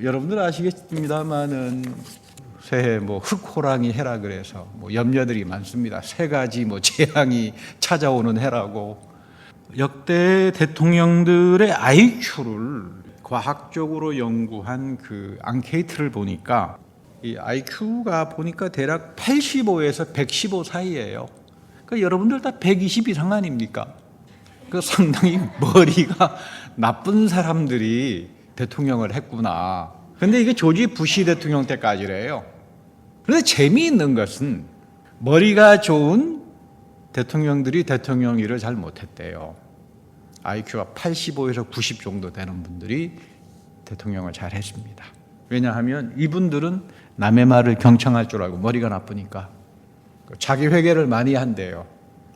여러분들 아시겠습니다만은 새해 흑호랑이 해라 그래서 염려들이 많습니다. 세 가지 재앙이 찾아오는 해라고. 역대 대통령들의 IQ를 과학적으로 연구한 그 앙케이트를 보니까 이 IQ가 보니까 대략 85에서 115 사이예요. 그러니까 여러분들 다 120 이상 아닙니까? 그 상당히 머리가 나쁜 사람들이 대통령을 했구나. 근데 이게 조지 부시 대통령 때까지래요. 그런데 재미있는 것은 머리가 좋은 대통령들이 대통령 일을 잘 못했대요. IQ가 85에서 90 정도 되는 분들이 대통령을 잘 했습니다. 왜냐하면 이분들은 남의 말을 경청할 줄 알고 머리가 나쁘니까 자기 회개를 많이 한대요.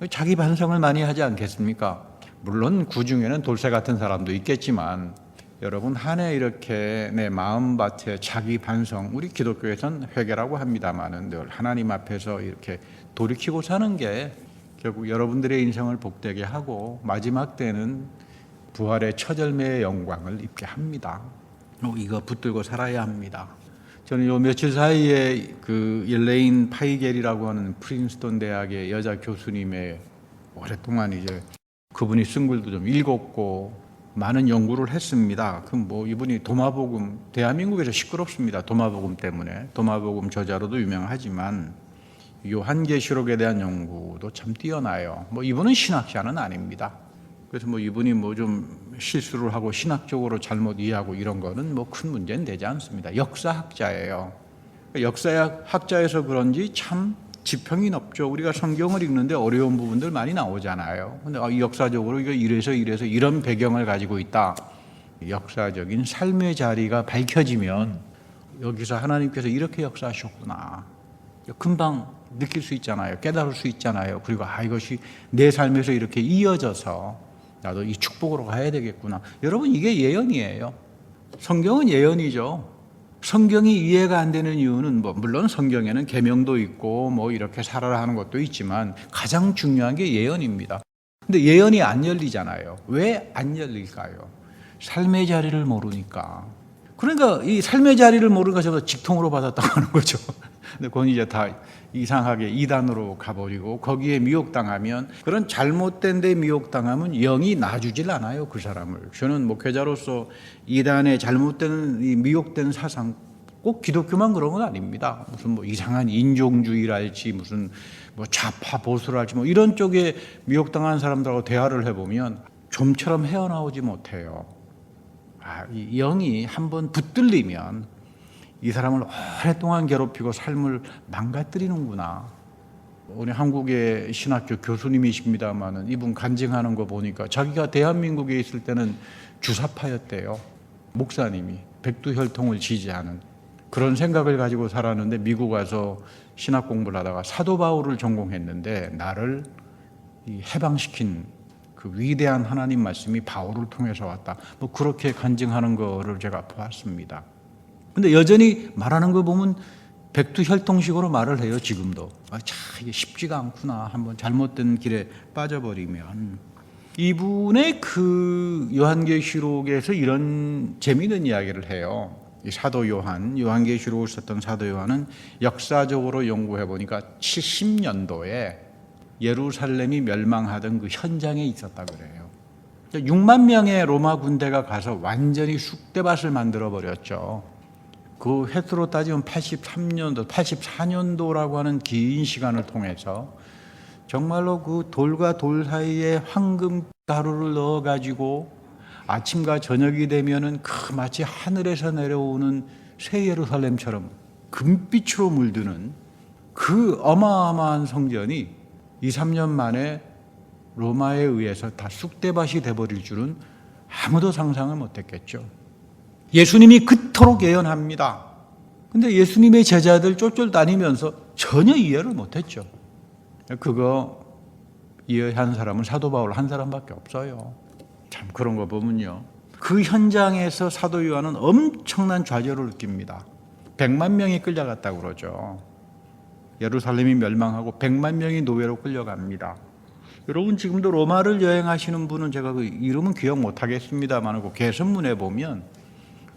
자기 반성을 많이 하지 않겠습니까? 물론 그 중에는 돌쇠 같은 사람도 있겠지만 여러분 한 해 이렇게 내 마음밭에 자기 반성, 우리 기독교에서는 회개라고 합니다만은 늘 하나님 앞에서 이렇게 돌이키고 사는 게 결국 여러분들의 인생을 복되게 하고 마지막 때는 부활의 처절매의 영광을 입게 합니다. 이거 붙들고 살아야 합니다. 저는 요 며칠 사이에 그 일레인 파이겔이라고 하는 프린스턴 대학의 여자 교수님의 오랫동안 이제 그분이 쓴 글도 좀 읽었고 많은 연구를 했습니다. 이분이 도마복음, 대한민국에서 시끄럽습니다. 도마복음 때문에. 도마복음 저자로도 유명하지만 요한계시록에 대한 연구도 참 뛰어나요. 이분은 신학자는 아닙니다. 그래서 이분이 좀 실수를 하고 신학적으로 잘못 이해하고 이런 거는 큰 문제는 되지 않습니다. 역사학자예요. 역사학자에서 그런지 참 지평이 높죠. 우리가 성경을 읽는데 어려운 부분들 많이 나오잖아요. 근데 역사적으로 이거 이래서 이런 배경을 가지고 있다. 역사적인 삶의 자리가 밝혀지면 여기서 하나님께서 이렇게 역사하셨구나. 금방 느낄 수 있잖아요. 깨달을 수 있잖아요. 그리고 이것이 내 삶에서 이렇게 이어져서 나도 이 축복으로 가야 되겠구나. 여러분 이게 예언이에요. 성경은 예언이죠. 성경이 이해가 안 되는 이유는 물론 성경에는 계명도 있고 이렇게 살아라 하는 것도 있지만 가장 중요한 게 예언입니다. 근데 예언이 안 열리잖아요. 왜 안 열릴까요? 삶의 자리를 모르니까. 그러니까 이 삶의 자리를 모르니까 저도 직통으로 받았다고 하는 거죠. 근데 그건 이제 다 이상하게 이단으로 가버리고 거기에 미혹당하면 그런 잘못된 데 미혹당하면 영이 놔주질 않아요. 그 사람을. 저는 목회자로서 이단의 잘못된 미혹된 사상 꼭 기독교만 그런 건 아닙니다. 무슨 이상한 인종주의랄지 무슨 좌파 보수랄지 이런 쪽에 미혹당한 사람들하고 대화를 해보면 좀처럼 헤어나오지 못해요. 이 영이 한번 붙들리면 이 사람을 오랫동안 괴롭히고 삶을 망가뜨리는구나. 우리 한국의 신학교 교수님이십니다만은 이분 간증하는 거 보니까 자기가 대한민국에 있을 때는 주사파였대요. 목사님이 백두혈통을 지지하는 그런 생각을 가지고 살았는데 미국 와서 신학 공부를 하다가 사도 바울을 전공했는데 나를 해방시킨 그 위대한 하나님 말씀이 바울을 통해서 왔다. 그렇게 간증하는 거를 제가 보았습니다. 근데 여전히 말하는 거 보면 백두혈통식으로 말을 해요. 지금도. 이게 쉽지가 않구나. 한번 잘못된 길에 빠져버리면. 이분의 그 요한계시록에서 이런 재미있는 이야기를 해요. 이 사도 요한계시록을 썼던 사도 요한은 역사적으로 연구해 보니까 70년도에 예루살렘이 멸망하던 그 현장에 있었다 그래요. 6만 명의 로마 군대가 가서 완전히 쑥대밭을 만들어 버렸죠. 그 횟수로 따지면 83년도, 84년도라고 하는 긴 시간을 통해서 정말로 그 돌과 돌 사이에 황금 가루를 넣어가지고 아침과 저녁이 되면은 마치 하늘에서 내려오는 새 예루살렘처럼 금빛으로 물드는 그 어마어마한 성전이 2, 3년 만에 로마에 의해서 다 쑥대밭이 돼버릴 줄은 아무도 상상을 못했겠죠. 예수님이 그토록 예언합니다. 근데 예수님의 제자들 쫄쫄 다니면서 전혀 이해를 못했죠. 그거 이해한 사람은 사도 바울 한 사람밖에 없어요. 참 그런 거 보면요. 그 현장에서 사도 요한은 엄청난 좌절을 느낍니다. 100만 명이 끌려갔다고 그러죠. 예루살렘이 멸망하고 100만 명이 노예로 끌려갑니다. 여러분 지금도 로마를 여행하시는 분은 제가 그 이름은 기억 못하겠습니다만 그 개선문에 보면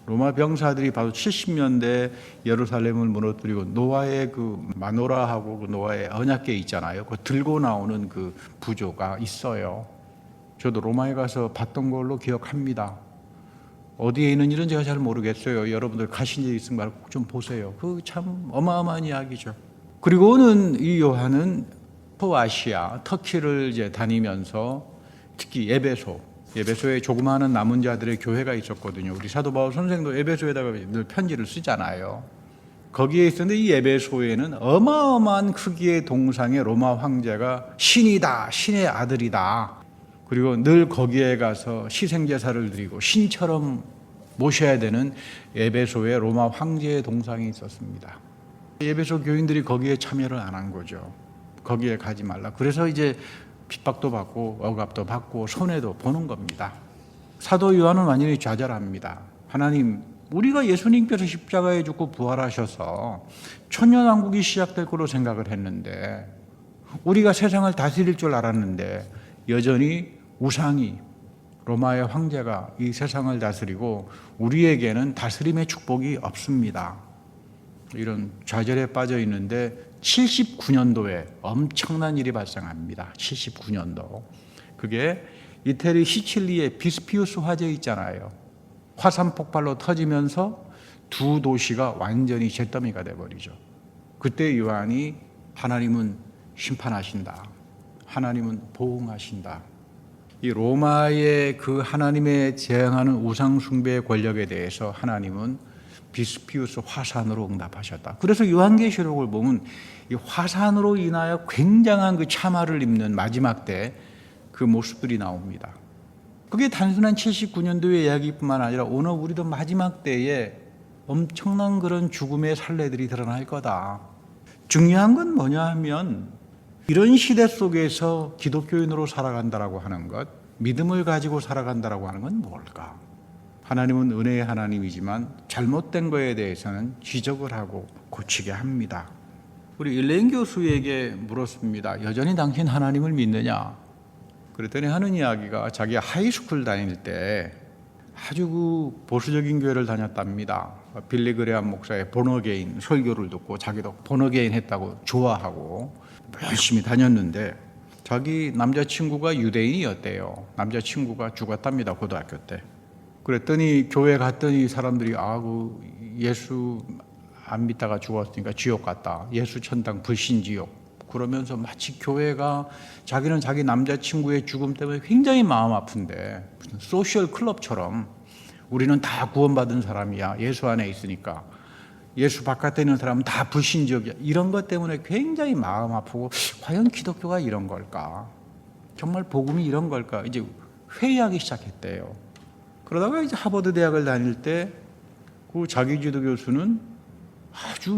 로마 병사들이 바로 70년대 예루살렘을 무너뜨리고 노아의 그 마노라하고 그 노아의 언약궤 있잖아요. 그 들고 나오는 그 부조가 있어요. 저도 로마에 가서 봤던 걸로 기억합니다. 어디에 있는지는 제가 잘 모르겠어요. 여러분들 가신 적 있으면 꼭 좀 보세요. 그 참 어마어마한 이야기죠. 그리고는 이 요한은 소아시아, 터키를 이제 다니면서 특히 에베소에 조그마한 남은 자들의 교회가 있었거든요. 우리 사도 바울 선생도 에베소에다가 늘 편지를 쓰잖아요. 거기에 있었는데 이 에베소에는 어마어마한 크기의 동상의 로마 황제가 신이다, 신의 아들이다. 그리고 늘 거기에 가서 희생제사를 드리고 신처럼 모셔야 되는 에베소의 로마 황제의 동상이 있었습니다. 에베소 교인들이 거기에 참여를 안 한 거죠. 거기에 가지 말라. 그래서 이제 핍박도 받고 억압도 받고 손해도 보는 겁니다. 사도 요한은 완전히 좌절합니다. 하나님, 우리가 예수님께서 십자가에 죽고 부활하셔서 천년왕국이 시작될 거로 생각을 했는데, 우리가 세상을 다스릴 줄 알았는데 여전히 우상이, 로마의 황제가 이 세상을 다스리고 우리에게는 다스림의 축복이 없습니다. 이런 좌절에 빠져 있는데 79년도에 엄청난 일이 발생합니다. 79년도. 그게 이태리 시칠리의 비스피우스 화재 있잖아요. 화산 폭발로 터지면서 두 도시가 완전히 잿더미가 돼버리죠. 그때 요한이 하나님은 심판하신다. 하나님은 보응하신다. 이 로마의 그 하나님에 대항하는 우상 숭배의 권력에 대해서 하나님은 비스피우스 화산으로 응답하셨다. 그래서 요한계시록을 보면 이 화산으로 인하여 굉장한 그 참화를 입는 마지막 때 그 모습들이 나옵니다. 그게 단순한 79년도의 이야기뿐만 아니라 오늘 우리도 마지막 때에 엄청난 그런 죽음의 산례들이 드러날 거다. 중요한 건 뭐냐 하면 이런 시대 속에서 기독교인으로 살아간다라고 하는 것, 믿음을 가지고 살아간다라고 하는 건 뭘까? 하나님은 은혜의 하나님이지만 잘못된 거에 대해서는 지적을 하고 고치게 합니다. 우리 일레인 교수에게 물었습니다. 여전히 당신 하나님을 믿느냐? 그랬더니 하는 이야기가 자기 하이스쿨 다닐 때 아주 그 보수적인 교회를 다녔답니다. 빌리 그레암 목사의 본어게인 설교를 듣고 자기도 본어게인 했다고 좋아하고 열심히 다녔는데 자기 남자친구가 유대인이었대요. 남자친구가 죽었답니다. 고등학교 때. 그랬더니 교회 갔더니 사람들이 그 예수 안 믿다가 죽었으니까 지옥 갔다. 예수 천당 불신지옥. 그러면서 마치 교회가 자기는 자기 남자친구의 죽음 때문에 굉장히 마음 아픈데 무슨 소셜 클럽처럼 우리는 다 구원받은 사람이야. 예수 안에 있으니까. 예수 바깥에 있는 사람은 다 불신지옥이야. 이런 것 때문에 굉장히 마음 아프고 과연 기독교가 이런 걸까? 정말 복음이 이런 걸까? 이제 회의하기 시작했대요. 그러다가 이제 하버드 대학을 다닐 때 그 자기주도 교수는 아주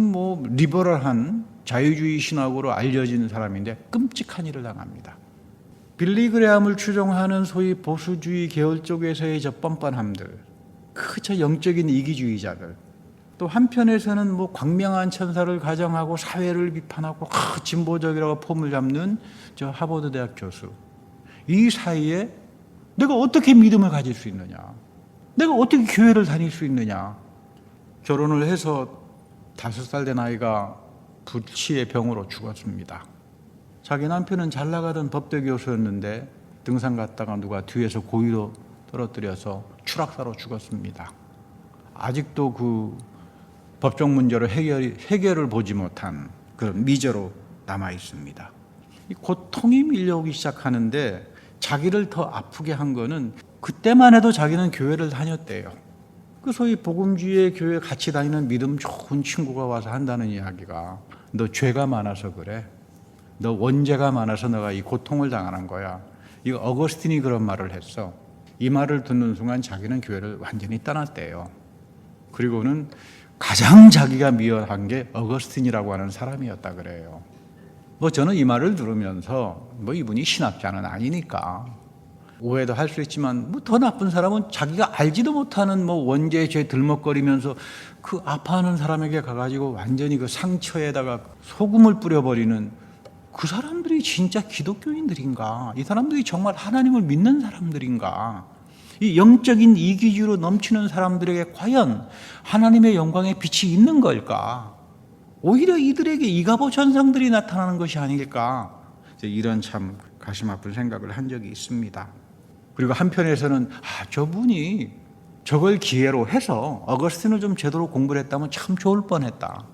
리버럴한 자유주의 신학으로 알려진 사람인데 끔찍한 일을 당합니다. 빌리 그레암을 추종하는 소위 보수주의 계열 쪽에서의 저 뻔뻔함들, 저 영적인 이기주의자들, 또 한편에서는 광명한 천사를 가정하고 사회를 비판하고 진보적이라고 폼을 잡는 저 하버드 대학 교수, 이 사이에 내가 어떻게 믿음을 가질 수 있느냐? 내가 어떻게 교회를 다닐 수 있느냐? 결혼을 해서 5살 된 아이가 불치의 병으로 죽었습니다. 자기 남편은 잘 나가던 법대 교수였는데 등산 갔다가 누가 뒤에서 고의로 떨어뜨려서 추락사로 죽었습니다. 아직도 그 법적 문제로 해결을 보지 못한 그런 미제로 남아 있습니다. 이 고통이 밀려오기 시작하는데 자기를 더 아프게 한 거는 그때만 해도 자기는 교회를 다녔대요. 그 소위 복음주의의 교회 같이 다니는 믿음 좋은 친구가 와서 한다는 이야기가 너 죄가 많아서 그래. 너 원죄가 많아서 너가 이 고통을 당하는 거야. 이거 어거스틴이 그런 말을 했어. 이 말을 듣는 순간 자기는 교회를 완전히 떠났대요. 그리고는 가장 자기가 미워한 게 어거스틴이라고 하는 사람이었다 그래요. 저는 이 말을 들으면서 이분이 신학자는 아니니까 오해도 할 수 있지만 더 나쁜 사람은 자기가 알지도 못하는 원죄의 죄 들먹거리면서 그 아파하는 사람에게 가가지고 완전히 그 상처에다가 소금을 뿌려버리는 그 사람들이 진짜 기독교인들인가? 이 사람들이 정말 하나님을 믿는 사람들인가? 이 영적인 이기주의로 넘치는 사람들에게 과연 하나님의 영광의 빛이 있는 걸까? 오히려 이들에게 이가보 천상들이 나타나는 것이 아닐까? 이런 참 가슴 아픈 생각을 한 적이 있습니다. 그리고 한편에서는 저분이 저걸 기회로 해서 어거스틴을 좀 제대로 공부를 했다면 참 좋을 뻔했다.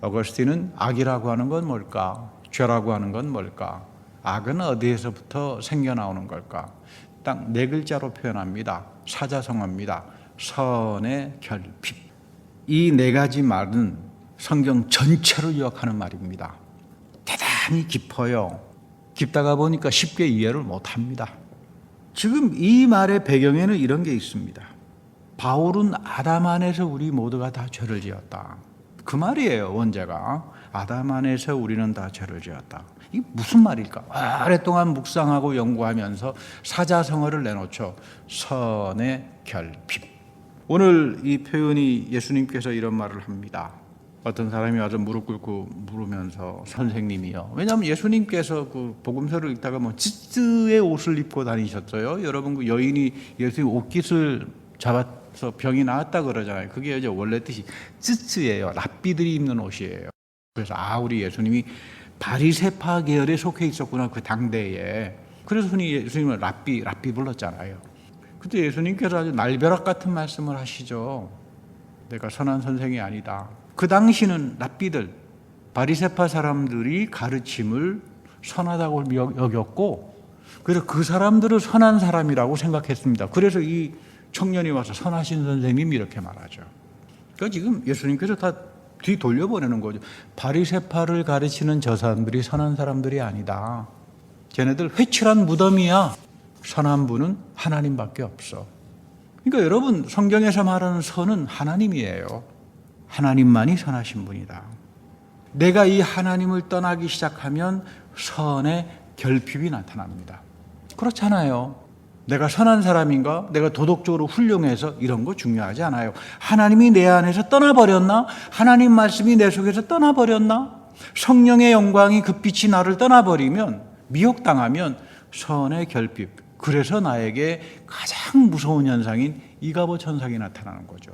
어거스틴은 악이라고 하는 건 뭘까? 죄라고 하는 건 뭘까? 악은 어디에서부터 생겨나오는 걸까? 딱 네 글자로 표현합니다. 사자성어입니다. 선의 결핍. 이 네 가지 말은 성경 전체를 요약하는 말입니다. 대단히 깊어요. 깊다가 보니까 쉽게 이해를 못합니다. 지금 이 말의 배경에는 이런 게 있습니다. 바울은 아담 안에서 우리 모두가 다 죄를 지었다. 그 말이에요. 원제가 아담 안에서 우리는 다 죄를 지었다. 이게 무슨 말일까? 오랫동안 묵상하고 연구하면서 사자성어를 내놓죠. 선의 결핍. 오늘 이 표현이 예수님께서 이런 말을 합니다. 어떤 사람이 와서 무릎 꿇고 물으면서 선생님이요. 왜냐하면 예수님께서 그 복음서를 읽다가 찌찌의 옷을 입고 다니셨어요. 여러분 그 여인이 예수님 옷깃을 잡아서 병이 나았다 그러잖아요. 그게 이제 원래 뜻이 찌찌예요. 랍비들이 입는 옷이에요. 그래서 우리 예수님이 바리새파 계열에 속해 있었구나 그 당대에. 그래서 흔히 예수님을 랍비 불렀잖아요. 그때 예수님께서 아주 날벼락 같은 말씀을 하시죠. 내가 선한 선생이 아니다. 그 당시는 랍비들, 바리새파 사람들이 가르침을 선하다고 여겼고, 그래서 그 사람들을 선한 사람이라고 생각했습니다. 그래서 이 청년이 와서 선하신 선생님 이렇게 말하죠. 그러니까 지금 예수님께서 다 뒤 돌려보내는 거죠. 바리새파를 가르치는 저 사람들이 선한 사람들이 아니다. 쟤네들 회칠한 무덤이야. 선한 분은 하나님밖에 없어. 그러니까 여러분 성경에서 말하는 선은 하나님이에요. 하나님만이 선하신 분이다. 내가 이 하나님을 떠나기 시작하면 선의 결핍이 나타납니다. 그렇잖아요. 내가 선한 사람인가? 내가 도덕적으로 훌륭해서 이런 거 중요하지 않아요. 하나님이 내 안에서 떠나버렸나? 하나님 말씀이 내 속에서 떠나버렸나? 성령의 영광이 그 빛이 나를 떠나버리면, 미혹당하면 선의 결핍. 그래서 나에게 가장 무서운 현상인 이가보 천상이 나타나는 거죠.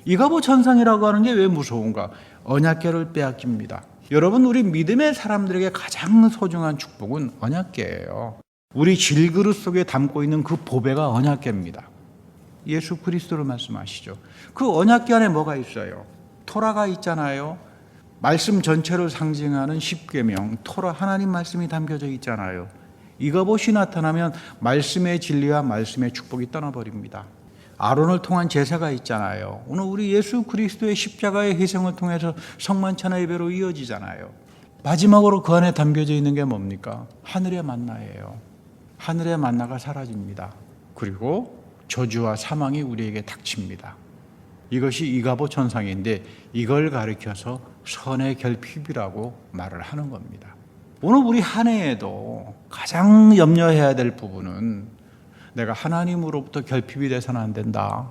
이가보 천상이라고 하는 게 왜 무서운가? 언약궤를 빼앗깁니다. 여러분, 우리 믿음의 사람들에게 가장 소중한 축복은 언약궤예요. 우리 질그릇 속에 담고 있는 그 보배가 언약궤입니다. 예수 그리스도를 말씀하시죠. 그 언약궤 안에 뭐가 있어요? 토라가 있잖아요. 말씀 전체를 상징하는 십계명, 토라 하나님 말씀이 담겨져 있잖아요. 이가봇이 나타나면 말씀의 진리와 말씀의 축복이 떠나버립니다. 아론을 통한 제사가 있잖아요. 오늘 우리 예수 그리스도의 십자가의 희생을 통해서 성만찬의 예배로 이어지잖아요. 마지막으로 그 안에 담겨져 있는 게 뭡니까? 하늘의 만나예요. 하늘의 만나가 사라집니다. 그리고 저주와 사망이 우리에게 닥칩니다. 이것이 이가봇 천상인데 이걸 가리켜서 선의 결핍이라고 말을 하는 겁니다. 오늘 우리 한 해에도 가장 염려해야 될 부분은 내가 하나님으로부터 결핍이 돼서는 안 된다.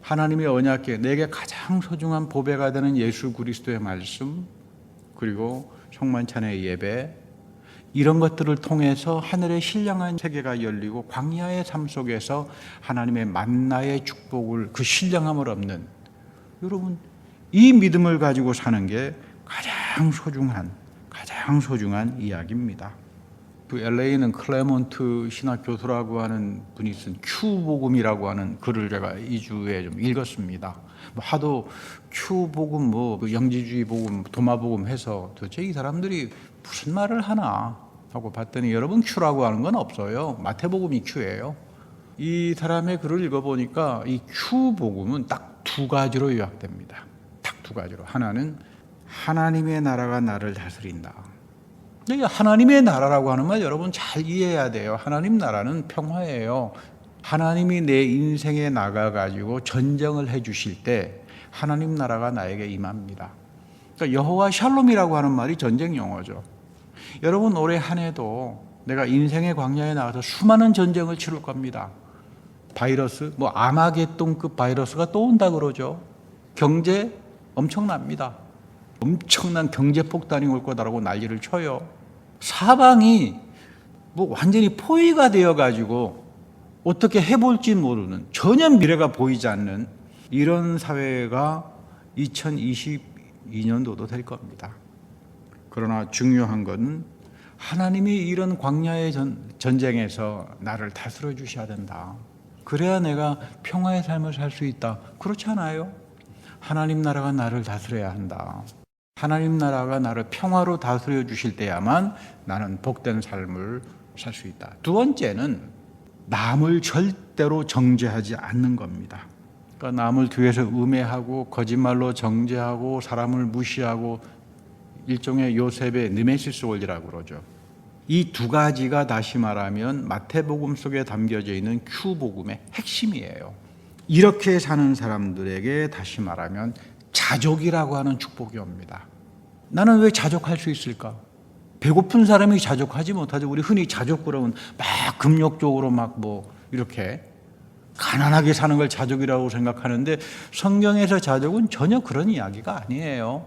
하나님의 언약궤, 내게 가장 소중한 보배가 되는 예수 그리스도의 말씀, 그리고 성만찬의 예배, 이런 것들을 통해서 하늘의 신령한 세계가 열리고 광야의 삶 속에서 하나님의 만나의 축복을, 그 신령함을 얻는, 여러분 이 믿음을 가지고 사는 게 가장 소중한 이야기입니다. 그 LA는 클레몬트 신학 교수라고 하는 분이 쓴 큐복음이라고 하는 글을 제가 2주에 좀 읽었습니다. 하도 큐복음, 영지주의 복음, 도마복음 해서 도대체 이 사람들이 무슨 말을 하나 하고 봤더니 여러분 큐라고 하는 건 없어요. 마태복음이 큐예요. 이 사람의 글을 읽어보니까 이 큐복음은 딱 두 가지로 요약됩니다. 딱 두 가지로. 하나는 하나님의 나라가 나를 다스린다. 하나님의 나라라고 하는 말 여러분 잘 이해해야 돼요. 하나님 나라는 평화예요. 하나님이 내 인생에 나가가지고 전쟁을 해주실 때 하나님 나라가 나에게 임합니다. 그러니까 여호와 샬롬이라고 하는 말이 전쟁 용어죠. 여러분 올해 한 해도 내가 인생의 광야에 나가서 수많은 전쟁을 치를 겁니다. 바이러스, 아마겟돈급 바이러스가 또 온다 그러죠. 경제 엄청납니다. 엄청난 경제 폭탄이 올 거다라고 난리를 쳐요. 사방이 완전히 포위가 되어가지고 어떻게 해볼지 모르는, 전혀 미래가 보이지 않는 이런 사회가 2022년도도 될 겁니다. 그러나 중요한 것은 하나님이 이런 광야의 전쟁에서 나를 다스려 주셔야 된다. 그래야 내가 평화의 삶을 살 수 있다. 그렇지 않아요? 하나님 나라가 나를 다스려야 한다. 하나님 나라가 나를 평화로 다스려 주실 때야만 나는 복된 삶을 살 수 있다. 두 번째는 남을 절대로 정죄하지 않는 겁니다. 그러니까 남을 뒤에서 음해하고 거짓말로 정죄하고 사람을 무시하고 일종의 요셉의 느메시스 원리라고 그러죠. 이 두 가지가 다시 말하면 마태복음 속에 담겨져 있는 Q복음의 핵심이에요. 이렇게 사는 사람들에게 다시 말하면 자족이라고 하는 축복이 옵니다. 나는 왜 자족할 수 있을까? 배고픈 사람이 자족하지 못하죠. 우리 흔히 자족 그러면 막 금욕적으로 막 뭐 이렇게 가난하게 사는 걸 자족이라고 생각하는데 성경에서 자족은 전혀 그런 이야기가 아니에요.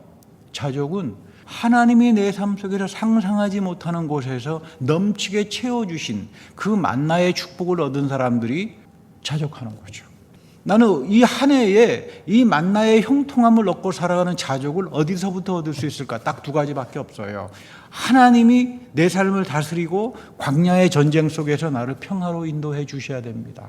자족은 하나님이 내 삶 속에서 상상하지 못하는 곳에서 넘치게 채워주신 그 만나의 축복을 얻은 사람들이 자족하는 거죠. 나는 이 한 해에 이 만나의 형통함을 얻고 살아가는 자족을 어디서부터 얻을 수 있을까? 딱 두 가지밖에 없어요. 하나님이 내 삶을 다스리고 광야의 전쟁 속에서 나를 평화로 인도해 주셔야 됩니다.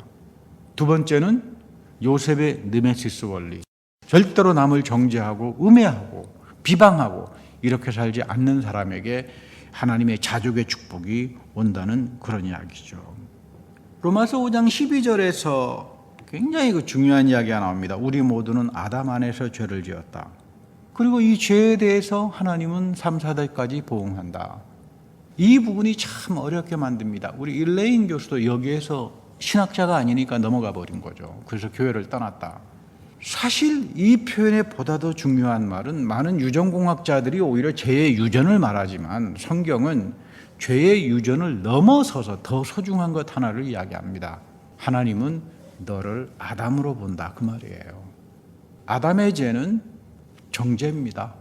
두 번째는 요셉의 느메시스 원리. 절대로 남을 정죄하고 음해하고 비방하고 이렇게 살지 않는 사람에게 하나님의 자족의 축복이 온다는 그런 이야기죠. 로마서 5장 12절에서 굉장히 중요한 이야기가 나옵니다. 우리 모두는 아담 안에서 죄를 지었다. 그리고 이 죄에 대해서 하나님은 3, 4대까지 보응한다. 이 부분이 참 어렵게 만듭니다. 우리 일레인 교수도 여기에서 신학자가 아니니까 넘어가 버린 거죠. 그래서 교회를 떠났다. 사실 이 표현에 보다 더 중요한 말은 많은 유전공학자들이 오히려 죄의 유전을 말하지만 성경은 죄의 유전을 넘어서서 더 소중한 것 하나를 이야기합니다. 하나님은 너를 아담으로 본다 그 말이에요. 아담의 죄는 정죄입니다.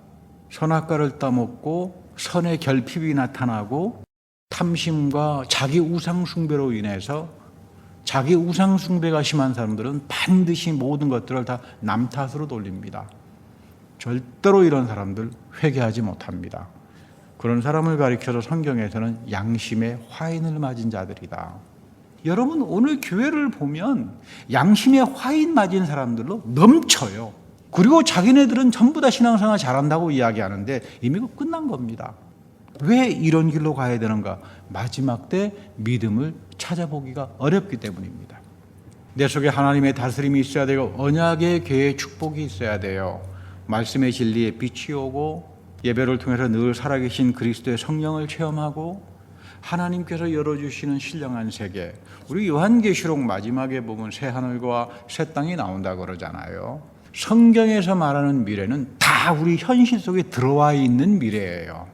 선악과를 따먹고 선의 결핍이 나타나고 탐심과 자기 우상 숭배로 인해서 자기 우상 숭배가 심한 사람들은 반드시 모든 것들을 다 남 탓으로 돌립니다. 절대로 이런 사람들 회개하지 못합니다. 그런 사람을 가리켜서 성경에서는 양심의 화인을 맞은 자들이다. 여러분 오늘 교회를 보면 양심의 화인 맞은 사람들로 넘쳐요. 그리고 자기네들은 전부 다 신앙생활 잘한다고 이야기하는데 이미 끝난 겁니다. 왜 이런 길로 가야 되는가? 마지막 때 믿음을 찾아보기가 어렵기 때문입니다. 내 속에 하나님의 다스림이 있어야 되고 언약의 계의 축복이 있어야 돼요. 말씀의 진리에 빛이 오고 예배를 통해서 늘 살아계신 그리스도의 성령을 체험하고 하나님께서 열어주시는 신령한 세계. 우리 요한계시록 마지막에 보면 새 하늘과 새 땅이 나온다 그러잖아요. 성경에서 말하는 미래는 다 우리 현실 속에 들어와 있는 미래예요.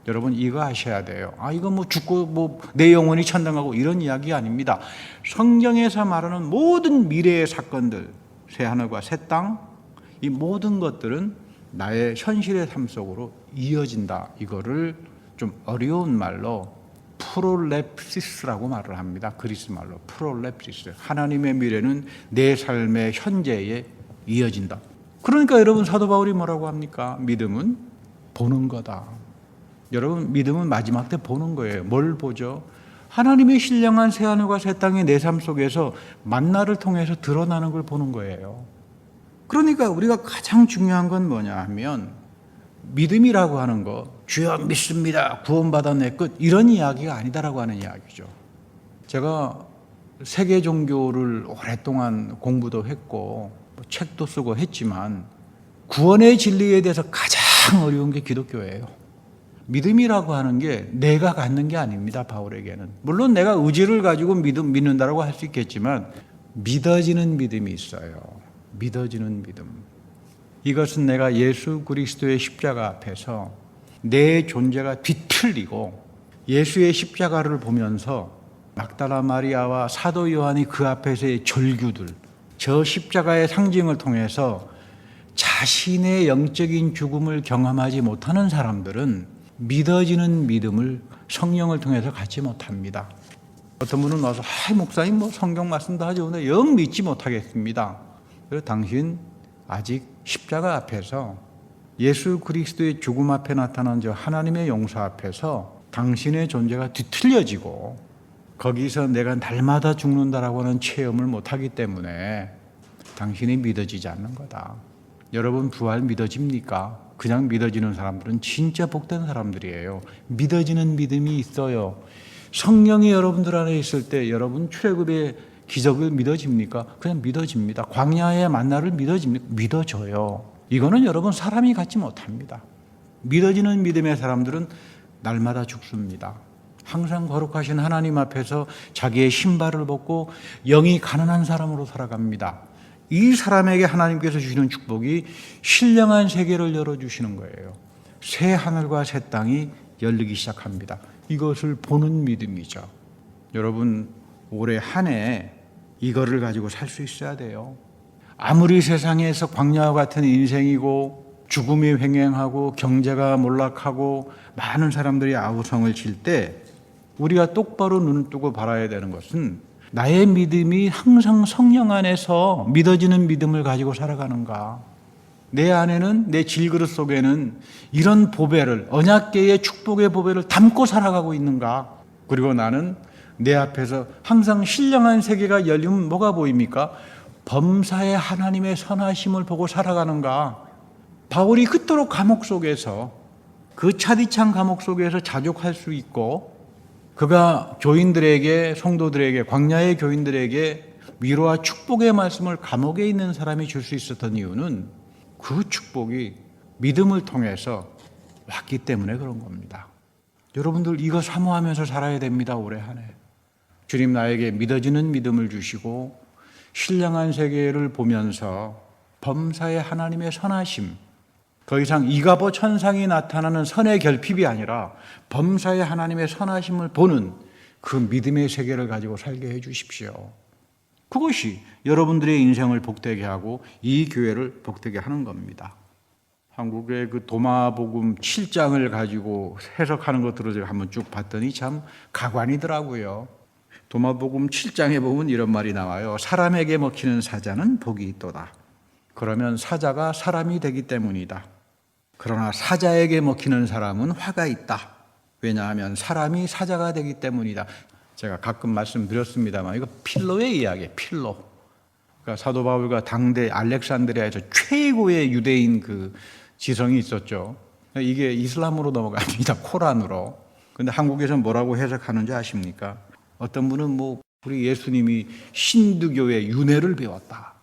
여러분 이거 아셔야 돼요. 이거 뭐 죽고 내 영혼이 천당 가고 이런 이야기 아닙니다. 성경에서 말하는 모든 미래의 사건들, 새 하늘과 새 땅, 이 모든 것들은 나의 현실의 삶 속으로 이어진다. 이거를 좀 어려운 말로 프롤랩시스라고 말을 합니다. 그리스 말로 프롤랩시스. 하나님의 미래는 내 삶의 현재에 이어진다. 그러니까 여러분 사도 바울이 뭐라고 합니까? 믿음은 보는 거다. 여러분 믿음은 마지막 때 보는 거예요. 뭘 보죠? 하나님의 신령한 새하늘과 새 땅이 내 삶 속에서 만나를 통해서 드러나는 걸 보는 거예요. 그러니까 우리가 가장 중요한 건 뭐냐 하면 믿음이라고 하는 거 주여 믿습니다. 구원받아 내 끝 이런 이야기가 아니다라고 하는 이야기죠. 제가 세계 종교를 오랫동안 공부도 했고 책도 쓰고 했지만 구원의 진리에 대해서 가장 어려운 게 기독교예요. 믿음이라고 하는 게 내가 갖는 게 아닙니다. 바울에게는. 물론 내가 의지를 가지고 믿는다라고 할 수 있겠지만 믿어지는 믿음이 있어요. 믿어지는 믿음. 이것은 내가 예수 그리스도의 십자가 앞에서 내 존재가 뒤틀리고 예수의 십자가를 보면서 막달라 마리아와 사도 요한이 그 앞에서의 절규들, 저 십자가의 상징을 통해서 자신의 영적인 죽음을 경험하지 못하는 사람들은 믿어지는 믿음을 성령을 통해서 갖지 못합니다. 어떤 분은 와서 목사님 뭐 성경 말씀도 하죠. 근데 영 믿지 못하겠습니다. 그래서 당신 아직 십자가 앞에서 예수 그리스도의 죽음 앞에 나타난 저 하나님의 용서 앞에서 당신의 존재가 뒤틀려지고 거기서 내가 날마다 죽는다라고 하는 체험을 못하기 때문에 당신이 믿어지지 않는 거다. 여러분 부활 믿어집니까? 그냥 믿어지는 사람들은 진짜 복된 사람들이에요. 믿어지는 믿음이 있어요. 성령이 여러분들 안에 있을 때 여러분 출애굽의 기적을 믿어집니까? 그냥 믿어집니다. 광야의 만나를 믿어집니까? 믿어져요. 이거는 여러분 사람이 갖지 못합니다. 믿어지는 믿음의 사람들은 날마다 죽습니다. 항상 거룩하신 하나님 앞에서 자기의 신발을 벗고 영이 가난한 사람으로 살아갑니다. 이 사람에게 하나님께서 주시는 축복이 신령한 세계를 열어주시는 거예요. 새 하늘과 새 땅이 열리기 시작합니다. 이것을 보는 믿음이죠. 여러분 올해 한 해 이거를 가지고 살 수 있어야 돼요. 아무리 세상에서 광야와 같은 인생이고 죽음이 횡행하고 경제가 몰락하고 많은 사람들이 아우성을 칠 때 우리가 똑바로 눈을 뜨고 바라야 되는 것은 나의 믿음이 항상 성령 안에서 믿어지는 믿음을 가지고 살아가는가? 내 안에는, 내 질그릇 속에는 이런 보배를, 언약궤의 축복의 보배를 담고 살아가고 있는가? 그리고 나는 내 앞에서 항상 신령한 세계가 열리면 뭐가 보입니까? 범사의 하나님의 선하심을 보고 살아가는가? 바울이 그토록 감옥 속에서, 그 차디찬 감옥 속에서 자족할 수 있고 그가 교인들에게, 성도들에게, 광야의 교인들에게 위로와 축복의 말씀을 감옥에 있는 사람이 줄 수 있었던 이유는 그 축복이 믿음을 통해서 왔기 때문에 그런 겁니다. 여러분들 이거 사모하면서 살아야 됩니다. 올해 한 해. 주님 나에게 믿어지는 믿음을 주시고 신령한 세계를 보면서 범사의 하나님의 선하심, 더 이상 이가보 천상이 나타나는 선의 결핍이 아니라 범사의 하나님의 선하심을 보는 그 믿음의 세계를 가지고 살게 해 주십시오. 그것이 여러분들의 인생을 복되게 하고 이 교회를 복되게 하는 겁니다. 한국의 그 도마복음 7장을 가지고 해석하는 것들을 제가 한번 쭉 봤더니 참 가관이더라고요. 도마복음 7장에 보면 이런 말이 나와요. 사람에게 먹히는 사자는 복이 있도다. 그러면 사자가 사람이 되기 때문이다. 그러나 사자에게 먹히는 사람은 화가 있다. 왜냐하면 사람이 사자가 되기 때문이다. 제가 가끔 말씀드렸습니다만 이거 필로의 이야기예요. 필로. 그러니까 사도 바울과 당대 알렉산드리아에서 최고의 유대인 그 지성이 있었죠. 이게 이슬람으로 넘어갑니다. 코란으로. 근데 한국에서는 뭐라고 해석하는지 아십니까? 어떤 분은 뭐 우리 예수님이 힌두교의 윤회를 배웠다.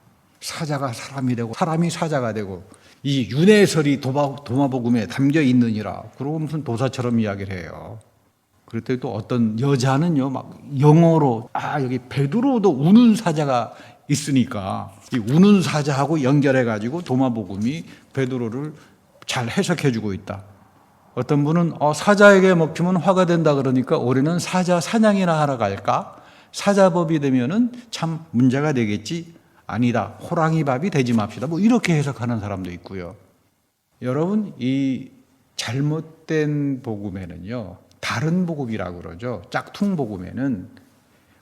사자가 사람이 되고 사람이 사자가 되고 이 윤회설이 도마복음에 담겨 있느니라. 그러고 무슨 도사처럼 이야기를 해요. 그랬더니 또 어떤 여자는요, 막 영어로 여기 베드로도 우는 사자가 있으니까 이 우는 사자하고 연결해가지고 도마복음이 베드로를 잘 해석해주고 있다. 어떤 분은 사자에게 먹히면 화가 된다 그러니까 올해는 사자 사냥이나 하러 갈까? 사자법이 되면은 참 문제가 되겠지. 아니다. 호랑이 밥이 되지 맙시다. 뭐 이렇게 해석하는 사람도 있고요. 여러분 이 잘못된 복음에는요. 다른 복음이라고 그러죠. 짝퉁 복음에는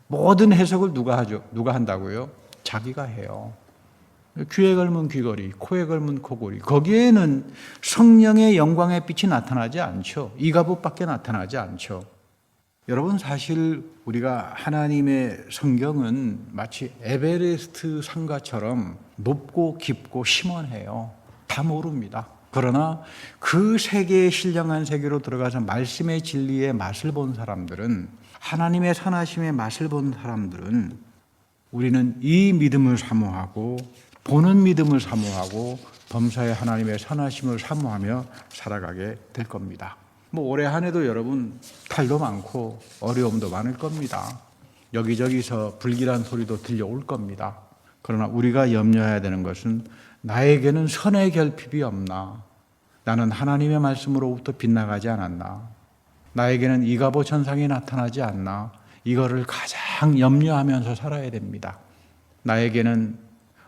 모든 해석을 누가 하죠? 누가 한다고요? 자기가 해요. 귀에 걸면 귀걸이, 코에 걸면 코걸이. 거기에는 성령의 영광의 빛이 나타나지 않죠. 이가봇밖에 나타나지 않죠. 여러분 사실 우리가 하나님의 성경은 마치 에베레스트 산과처럼 높고 깊고 심원해요. 다 모릅니다. 그러나 그 세계의 신령한 세계로 들어가서 말씀의 진리의 맛을 본 사람들은, 하나님의 선하심의 맛을 본 사람들은 우리는 이 믿음을 사모하고 보는 믿음을 사모하고 범사의 하나님의 선하심을 사모하며 살아가게 될 겁니다. 뭐 올해 한 해도 여러분 탈도 많고 어려움도 많을 겁니다. 여기저기서 불길한 소리도 들려올 겁니다. 그러나 우리가 염려해야 되는 것은 나에게는 선의 결핍이 없나? 나는 하나님의 말씀으로부터 빗나가지 않았나? 나에게는 이가보 천상이 나타나지 않나? 이거를 가장 염려하면서 살아야 됩니다. 나에게는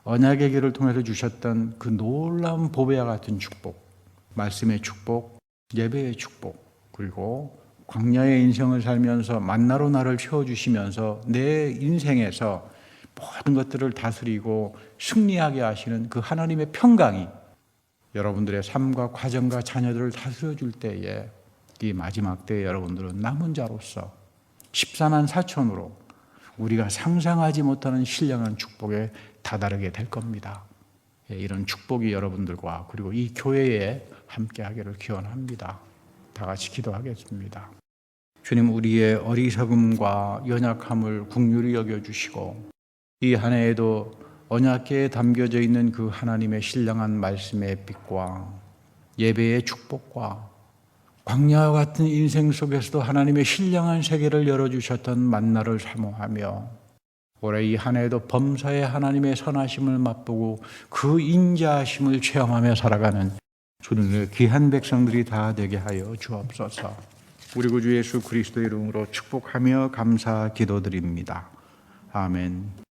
언약의 길을 통해서 주셨던 그 놀라운 보배와 같은 축복, 말씀의 축복, 예배의 축복, 그리고 광야의 인생을 살면서 만나로 나를 채워주시면서 내 인생에서 모든 것들을 다스리고 승리하게 하시는 그 하나님의 평강이 여러분들의 삶과 과정과 자녀들을 다스려 줄 때에 이 마지막 때에 여러분들은 남은 자로서 14만 4천으로 우리가 상상하지 못하는 신령한 축복에 다다르게 될 겁니다. 이런 축복이 여러분들과 그리고 이 교회에 함께하기를 기원합니다. 다 같이 기도하겠습니다. 주님, 우리의 어리석음과 연약함을 긍휼히 여겨주시고 이 한 해에도 언약궤에 담겨져 있는 그 하나님의 신령한 말씀의 빛과 예배의 축복과 광야와 같은 인생 속에서도 하나님의 신령한 세계를 열어주셨던 만나를 사모하며 올해 이 한 해에도 범사에 하나님의 선하심을 맛보고 그 인자하심을 체험하며 살아가는 주님의 귀한 백성들이 다 되게 하여 주옵소서. 우리 구주 예수 그리스도의 이름으로 축복하며 감사 기도드립니다. 아멘.